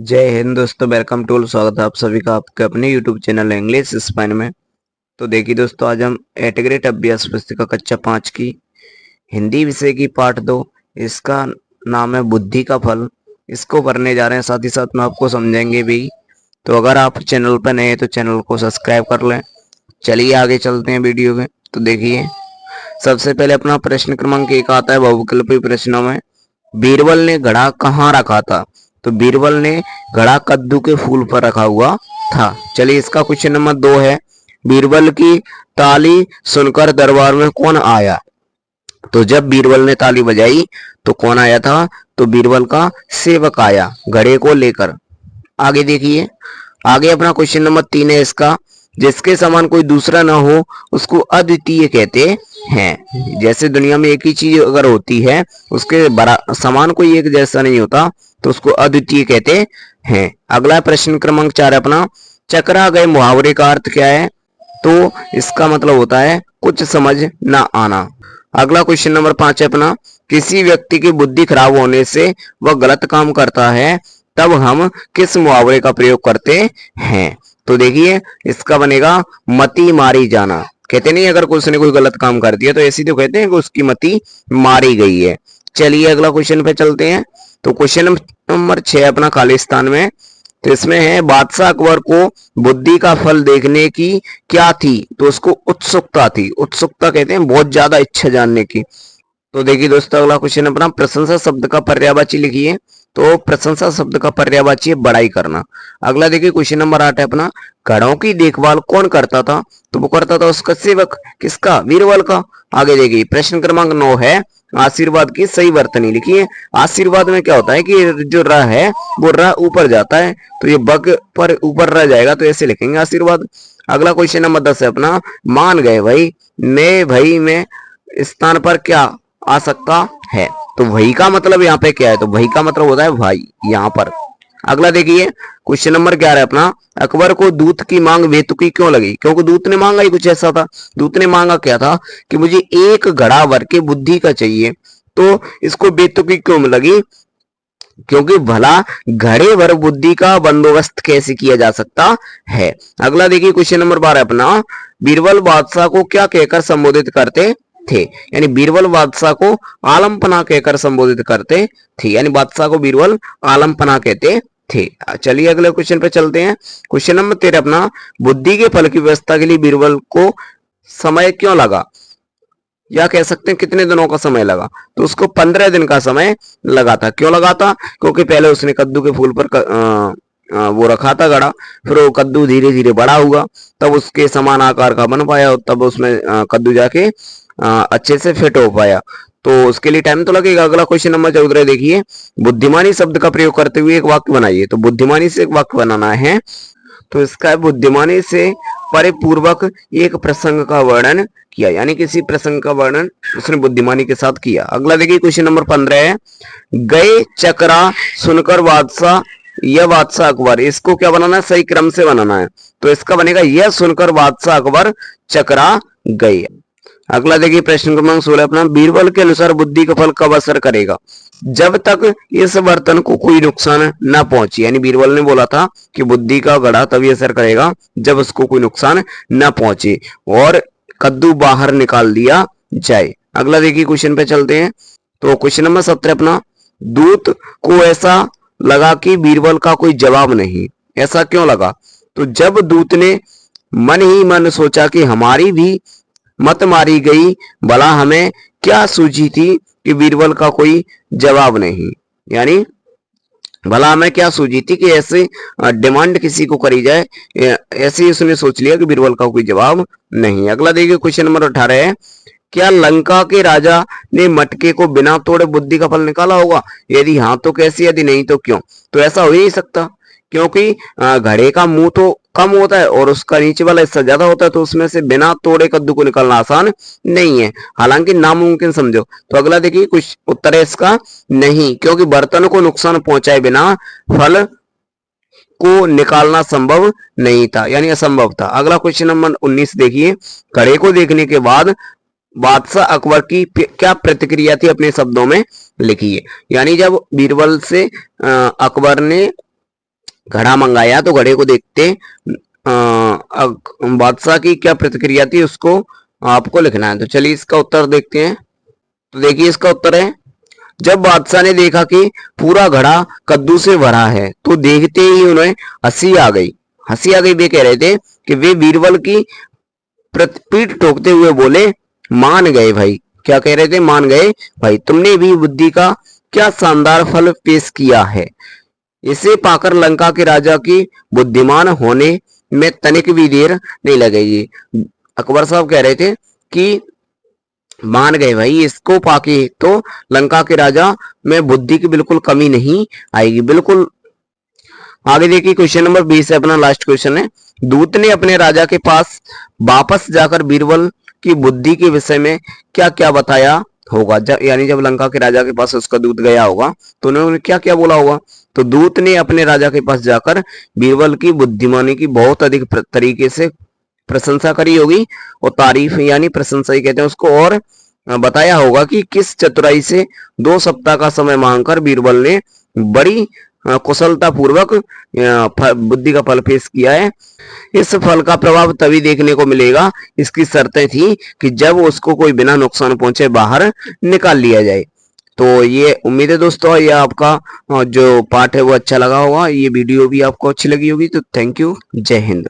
जय हिंद दोस्तों, welcome to स्वागत है आप सभी का आपके अपने यूट्यूब चैनल इंग्लिश स्पेन में। तो देखिए दोस्तों, आज हम एटग्रेट अभ्यास पुस्तिका कक्षा 5 की हिंदी विषय की पाठ 2, इसका नाम है बुद्धि का फल। इसको पढ़ने जा रहे हैं, साथ ही साथ में आपको समझेंगे भी। तो अगर आप चैनल पर नए हैं तो चैनल को सब्सक्राइब कर लें। चलिए आगे चलते हैं वीडियो में। तो देखिए, सबसे पहले अपना प्रश्न क्रमांक 1 आता है बहुविकल्पी प्रश्नों में। बीरबल ने घड़ा कहाँ रखा था? तो बीरबल ने घड़ा कद्दू के फूल पर रखा हुआ था। चलिए, इसका क्वेश्चन नंबर 2 है। बीरबल की ताली सुनकर दरबार में कौन आया? तो जब बीरबल ने ताली बजाई तो कौन आया था? तो बीरबल का सेवक आया घड़े को लेकर। आगे देखिए, आगे अपना क्वेश्चन नंबर 3 है इसका। जिसके समान कोई दूसरा ना हो उसको अद्वितीय कहते हैं। जैसे दुनिया में एक ही चीज अगर होती है, उसके समान कोई एक जैसा नहीं होता, तो उसको अद्वितीय कहते हैं। अगला प्रश्न क्रमांक 4 अपना। चकरा गए मुहावरे का अर्थ क्या है? तो इसका मतलब होता है कुछ समझ ना आना। अगला क्वेश्चन नंबर 5 है अपना। किसी व्यक्ति की बुद्धि खराब होने से वह गलत काम करता है, तब हम किस मुहावरे का प्रयोग करते हैं? तो देखिए, इसका बनेगा मति मारी जाना। कहते नहीं, अगर उसने कोई गलत काम कर दिया तो ऐसी तो कहते हैं कि उसकी मति मारी गई है। चलिए अगला क्वेश्चन पे चलते हैं। तो क्वेश्चन नंबर 6 अपना खालिस्तान में। तो इसमें है, बादशाह अकबर को बुद्धि का फल देखने की क्या थी? तो उसको उत्सुकता थी। उत्सुकता कहते हैं बहुत ज्यादा इच्छा जानने की। तो देखिए दोस्तों, अगला क्वेश्चन अपना प्रशंसा शब्द का पर्यायवाची लिखिए। तो प्रशंसा शब्द का पर्यायवाची है बड़ाई करना। अगला देखिए, क्वेश्चन नंबर 8 है अपना। घड़ों की देखभाल कौन करता था? तो वो करता था उसका सेवक। किसका? बीरबल का। आगे देखिए, प्रश्न क्रमांक 9 है। आशीर्वाद की सही वर्तनी लिखिए। आशीर्वाद में क्या होता है कि जो र है वो र ऊपर जाता है, तो ये बग पर ऊपर रह जाएगा, तो ऐसे लिखेंगे आशीर्वाद। अगला क्वेश्चन नंबर 10 है अपना। मान गए भाई, मैं भाई में स्थान पर क्या आ सकता है? तो वही का मतलब यहाँ पे क्या है? तो वही का मतलब होता है भाई यहाँ पर। अगला देखिए, क्वेश्चन नंबर 11 अपना। अकबर को दूत की मांग बेतुकी क्यों लगी? क्योंकि दूत ने मांगा ही कुछ ऐसा था। दूत ने मांगा क्या था कि मुझे एक घड़ा भर के बुद्धि का चाहिए। तो इसको बेतुकी क्यों लगी? क्योंकि भला घड़े भर बुद्धि का बंदोबस्त कैसे किया जा सकता है। अगला देखिए, क्वेश्चन नंबर 12 अपना। बीरबल बादशाह को क्या कहकर संबोधित करते थे? यानी बीरबल बादशाह को आलमपना कहकर संबोधित करते थे। यानी बादशाह को बीरबल आलमपना कहते थे। चलिए अगले क्वेश्चन पे चलते हैं। क्वेश्चन नंबर 13 अपना। बुद्धि के फल की व्यवस्था के लिए बीरबल को समय क्यों लगा? या कह सकते हैं कितने दिनों का समय लगा? तो उसको 15 दिन का समय लगा था। क्यों लगा था? क्योंकि पहले उसने कद्दू के फूल पर वो रखा था घड़ा, फिर वो कद्दू धीरे धीरे बड़ा हुआ, तब उसके समान आकार का बन पाया, तब उसमें कद्दू जाके अच्छे से फिट हो पाया। तो उसके लिए टाइम तो लगेगा। अगला क्वेश्चन नंबर 14 देखिए। बुद्धिमानी शब्द का प्रयोग करते हुए एक वाक्य बनाइए। तो बुद्धिमानी से एक वाक्य बनाना है। तो इसका बुद्धिमानी से परिपूर्वक एक प्रसंग का वर्णन किया, यानी किसी प्रसंग का वर्णन उसने बुद्धिमानी के साथ किया। अगला देखिए, क्वेश्चन नंबर 15 है। गए चकरा सुनकर बादशाह, यह बादशाह अकबर, इसको क्या बनाना है? सही क्रम से बनाना है। तो इसका बनेगा, यह सुनकर बादशाह अकबर चकरा गए। अगला देखिए, प्रश्न क्रमांक 16 अपना। बीरबल के अनुसार बुद्धि का फल कब असर करेगा? जब तक इस बर्तन को कोई नुकसान न पहुंचे। यानी बीरबल ने बोला था कि बुद्धि का घड़ा तभी असर करेगा जब उसको कोई नुकसान न पहुंचे और कद्दू बाहर निकाल दिया जाए। अगला देखिए, क्वेश्चन पे चलते हैं। तो क्वेश्चन नंबर 17 अपना। दूत को ऐसा लगा कि बीरबल का कोई जवाब नहीं। ऐसा क्यों लगा? तो जब दूत ने मन ही मन सोचा कि हमारी भी मत मारी गई, भला हमें क्या सूझी थी कि बीरबल का कोई जवाब नहीं। यानी भला हमें क्या सूझी थी कि ऐसे डिमांड किसी को करी जाए, ऐसे ही उसने सोच लिया कि बीरबल का कोई जवाब नहीं। अगला देखिए, क्वेश्चन नंबर 18 है। क्या लंका के राजा ने मटके को बिना तोड़े बुद्धि का फल निकाला होगा? यदि हाँ तो कैसे, यदि नहीं तो क्यों? तो ऐसा हो ही नहीं सकता, क्योंकि घड़े का मुंह तो कम होता है और उसका नीचे वाला हिस्सा ज्यादा होता है, तो उसमें से बिना तोड़े कद्दू को निकालना आसान नहीं है, हालांकि नामुमकिन समझो। तो अगला देखिए, कुछ उत्तर है इसका नहीं, क्योंकि बर्तन को नुकसान पहुंचाए बिना फल को निकालना संभव नहीं था, यानी असंभव था। अगला क्वेश्चन नंबर 19 देखिए। घड़े को देखने के बाद बादशाह अकबर की क्या प्रतिक्रिया थी, अपने शब्दों में लिखिए। यानी जब बीरबल से अकबर ने घड़ा मंगाया तो घड़े को देखते बादशाह की क्या प्रतिक्रिया थी उसको आपको लिखना है। तो चलिए इसका उत्तर देखते हैं। तो देखिए इसका उत्तर है, जब बादशाह ने देखा कि पूरा घड़ा कद्दू से भरा है तो देखते ही उन्हें हंसी आ गई। हंसी आ गई वे कह रहे थे कि वे बीरबल की पीठ ठोकते हुए बोले, मान गए भाई। क्या कह रहे थे? मान गए भाई, तुमने भी बुद्धि का क्या शानदार फल पेश किया है। इसे पाकर लंका के राजा की बुद्धिमान होने में तनिक भी देर नहीं लगेगी। अकबर साहब कह रहे थे कि मान गए भाई, इसको पाके तो लंका के राजा में बुद्धि की बिल्कुल कमी नहीं आएगी, बिल्कुल। आगे देखिए क्वेश्चन नंबर 20 है, अपना लास्ट क्वेश्चन है। दूत ने अपने राजा के पास वापस जाकर बीरबल की बुद्धि के विषय में क्या क्या बताया होगा। यानी जब लंका के राजा के पास उसका दूत गया होगा तो उन्होंने क्या क्या बोला होगा। तो दूत ने अपने राजा के पास जाकर बीरबल की बुद्धिमानी की बहुत अधिक तरीके से प्रशंसा करी होगी, और तारीफ यानी प्रशंसा ही कहते हैं उसको, और बताया होगा कि किस चतुराई से 2 सप्ताह का समय मांगकर बीरबल ने बड़ी कुशलता पूर्वक बुद्धि का फल पेश किया है। इस फल का प्रभाव तभी देखने को मिलेगा, इसकी शर्तें थी कि जब उसको कोई बिना नुकसान पहुंचे बाहर निकाल लिया जाए। तो ये उम्मीद है दोस्तों ये आपका जो पार्ट है वो अच्छा लगा होगा, ये वीडियो भी आपको अच्छी लगी होगी। तो थैंक यू, जय हिंद।